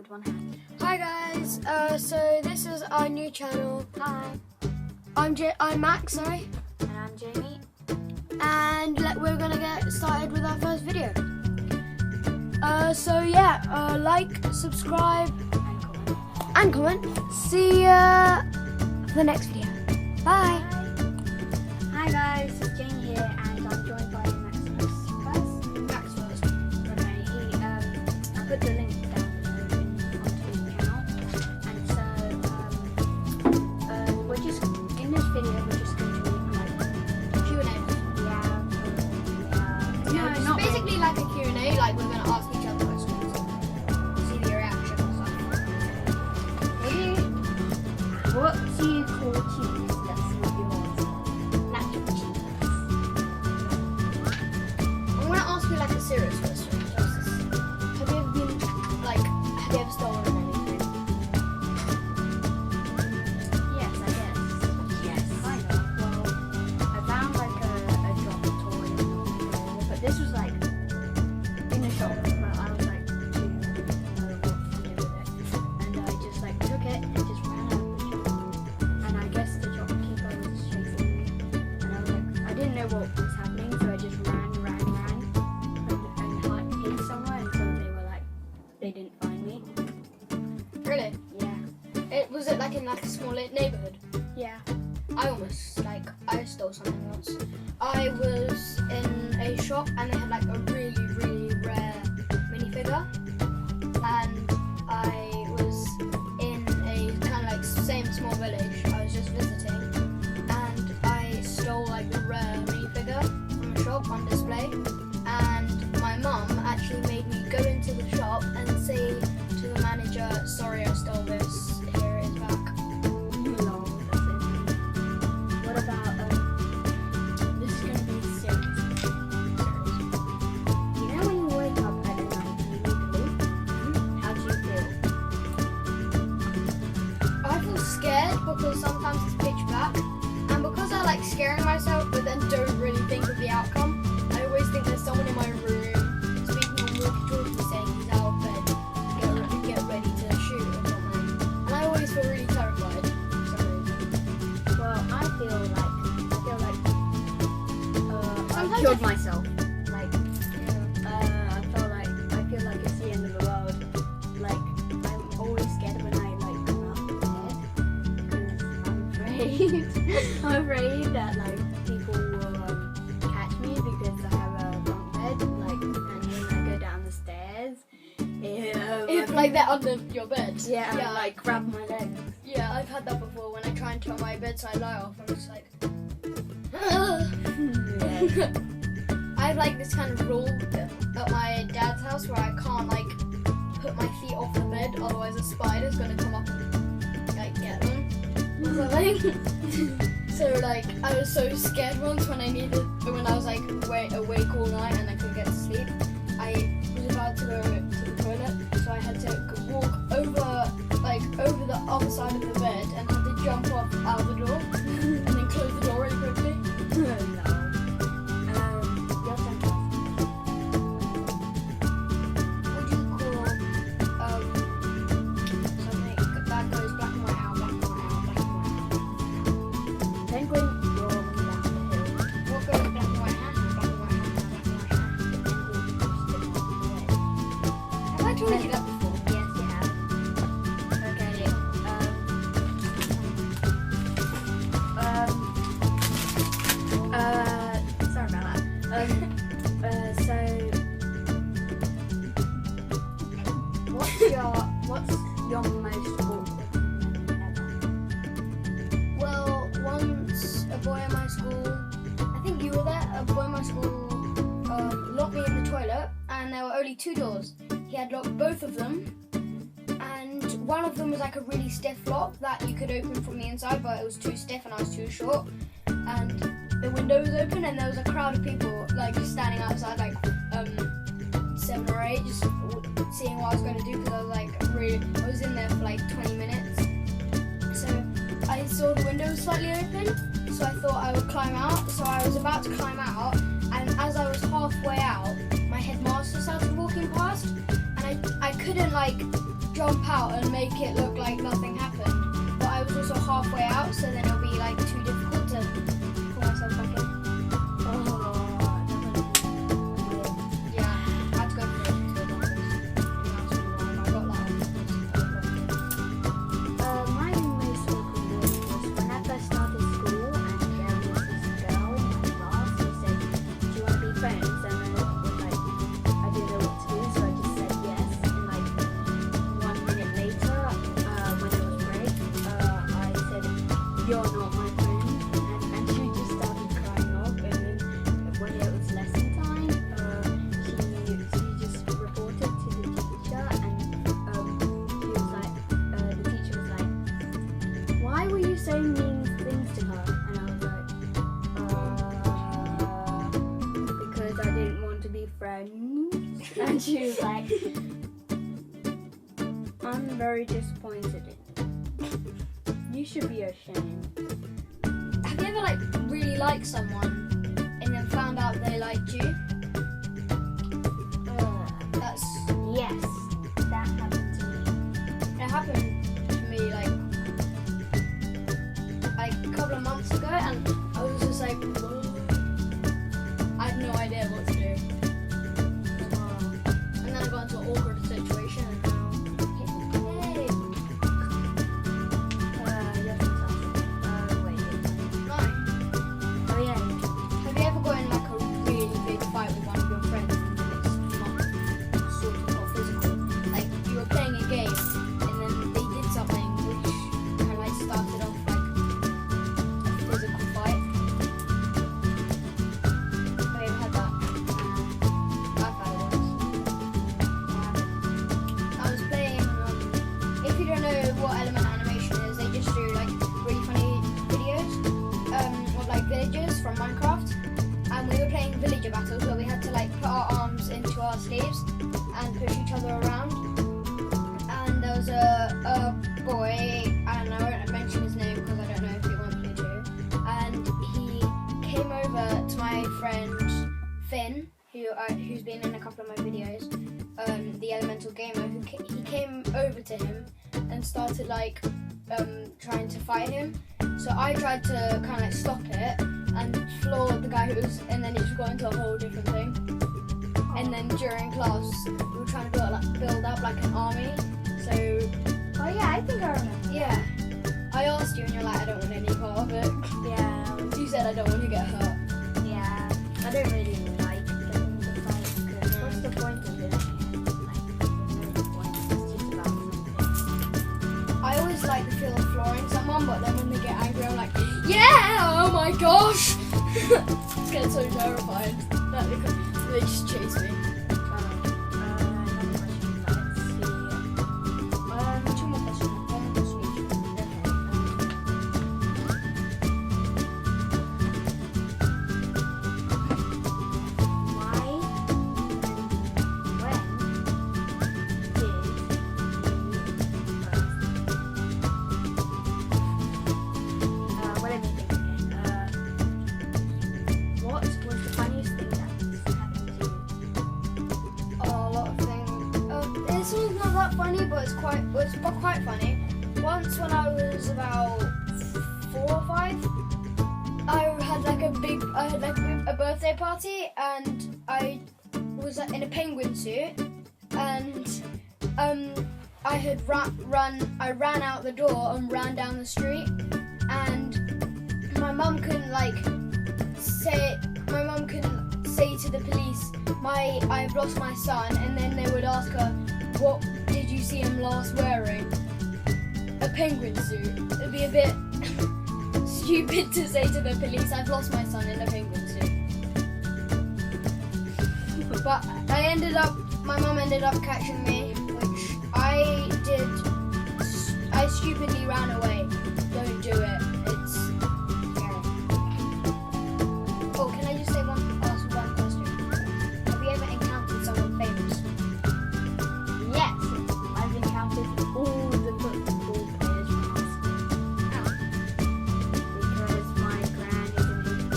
with one hand. Hi guys, so this is our new channel. Hi, I'm Max, sorry, and I'm Jamie. and we're gonna get started with our first video. Like, subscribe, And comment. and comment. See ya for the next video. Bye. Hi guys, it's Jamie here, and I'm joined by Maximus. Max first. Okay, I put the link down onto his channel, and so we're just in this video. We're just going to like Q&A. no, It's not basically like a Q&A, like we're gonna ask each other questions, see the reaction and stuff. What do you call cheese that's not yours? Natural cheese. I'm gonna ask you like a serious question. Have you ever stolen anything? Yes, I guess. Yes, kind of. Well, I found like a drop toy in the floor, but this was like in the shop, but I was like too know what to do with it. And I just like took it and just ran out of the shop. And I guess the shopkeeper was chasing me. And I was like, I didn't know what was happening, so I just ran and hid somewhere until they were like, they didn't find me. Really? Yeah. Was it like in like a small neighborhood? Yeah. I stole something once. I was in a shop and they had like a really, really rare minifigure, and I was in a kind of like same small village. I was just visiting, and I stole like the rare minifigure from a shop on display. And my mum actually made me go into the shop and say to the manager, "Sorry, I stole this. Here it is back." Lol, that's it. What about this is gonna be serious. You know when you wake up at night and you need to leave? How do you feel? I feel scared because sometimes it's pitch black, and because I like scaring myself but then don't really think of the outcome, I always think there's someone in my room speaking on walkie-talkie saying he's out of bed, get ready to shoot or something. And I always feel really terrified for some reason. Well, I feel like I Sometimes killed I- myself. Like I feel like it's the end of the world. Like I'm always scared when I like come out of bed because I'm afraid. I'm afraid that like people will catch me because I have a bunk bed. Like and when I go down the stairs, If like they're under your bed. yeah, Yeah, like grab my legs. yeah, I've had that before when I try and turn my bedside light off. I'm just like. Yeah. I have like this kind of rule at my dad's house where I can't like put my feet off the bed, otherwise a spider's gonna come up and like get them or something. So like I was so scared once when I was like awake all night and I couldn't get to sleep. I was about to go to the toilet, so I had to walk over the other side of the bed and had to jump off out of the door and then close the door really quickly. Your turn to ask. What do you call something that goes black and white out, black and white out, black and white out? Penguin rolling down the hill. What goes black and white hat, black and white hat, black and white hat? Have I told you that before? Yes, you have. Okay. Sorry about that. So, what's your most awkward moment ever? Well, once a boy in my school, I think you were there, a boy in my school locked me in the toilet and there were only two doors. He had locked both of them and one of them was like a really stiff lock that you could open from the inside, but it was too stiff and I was too short. And the window was open and there was a crowd of people like just standing outside, like 7 or 8, just seeing what I was going to do because I was like I was in there for like 20 minutes. So I saw the window was slightly open, so I thought I would climb out. So I was about to climb out, and as I was halfway out, my headmaster started walking past, and I couldn't like jump out and make it look like nothing happened. But I was also halfway out, so then it'll be like too difficult to pull myself back in. Yeah, I had to go for it to the doctors. I got that. My most awkward moment was when I first started school and there was this girl in my class who said, "Do you want to be friends?" And I was like, I didn't know what to do, so I just said yes. And like 1 minute later, when it was break, I said, "You're not my friend," and she just started crying off. And then when it was lesson time, she just reported to the teacher, and she was like, the teacher was like, "Why were you saying mean things to her?" And I was like, because I didn't want to be friends. And she was like, "I'm very disappointed in you. You should be ashamed." Have you ever like really liked someone and then found out they liked you? That's Yes, that happened to me. it happened to me like a couple of months ago, and I was just like, "Whoa." I had no idea what to do. And then I got into an awkward situation. And hey, Wait. no. Oh yeah. Have you ever got in like a really big fight with one of your friends and then it's not sort of got physical? Like you were playing a game and then they did something which kind of like started off like a physical fight. Have you ever had that? I've had it once. I was playing, if you don't know what Element Animation is, they just do like really funny videos of like villagers from Minecraft. And we were playing villager battles where we had to like put our arms into our sleeves and push each other around. And there was a boy, and I won't mention his name because I don't know if he wants me to. And he came over to my friend Finn, who's been in a couple of my videos, the Elemental Gamer. He came over to him and started like trying to fight him. So I tried to kind of like stop it and floor the guy who was, and then it just got into a whole different thing. And then during class, we were trying to build up like an army. So Oh yeah, I think I remember. yeah, I asked you and you're like, "I don't want any part of it." Yeah. You said, "I don't want to get hurt." Yeah. I don't really like getting into fights because what's the point of it? Like, there's no point. It's just about something. I always like the feel of flooring someone, but then when they get angry, I'm like, "Yeah! Oh my gosh!" It's getting so terrified that they just chase me. Two more questions. One more question each. What was the funniest thing that happened to you? Oh, a lot of things. This one's not that funny, but it's quite funny. Once when I was about 4 or 5, I had like a birthday party, and I was in a penguin suit, and I had I ran out the door and ran down the street, and my mum couldn't say to the police, I've lost my son, and then they would ask her, "What did you see him last wearing?" A penguin suit. It'd be a bit stupid to say to the police, "I've lost my son in a penguin suit." But my mum ended up catching me, which I stupidly ran away. Don't do it. It's scary. Oh, can I just ask one question? Have you ever encountered someone famous? Yes, I've encountered all the football players from our school. How? Because my gran is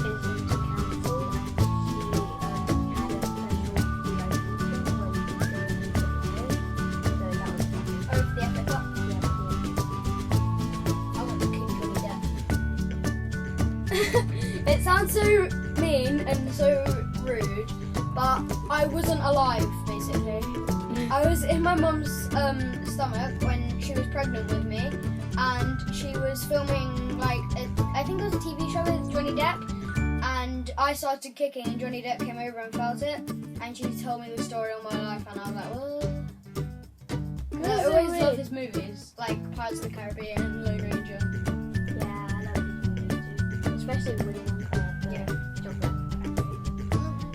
into council and she had a special VIP thing where you could go and meet the players. So that was fun. Oh sounds so mean and so rude, but I wasn't alive basically. I was in my mum's stomach when she was pregnant with me, and she was filming like I think it was a TV show with Johnny Depp, and I started kicking and Johnny Depp came over and felt it, and she told me the story of my life, and I was like, well, I always love his movies like Pirates of the Caribbean and Lone Ranger. Yeah, I love it too. Especially Willy Wonka, the chocolate factory.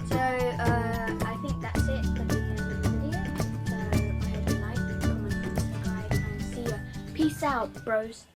So I think that's it for the end of the video. So I hope you like, comment, subscribe, and see you. Peace out, bros.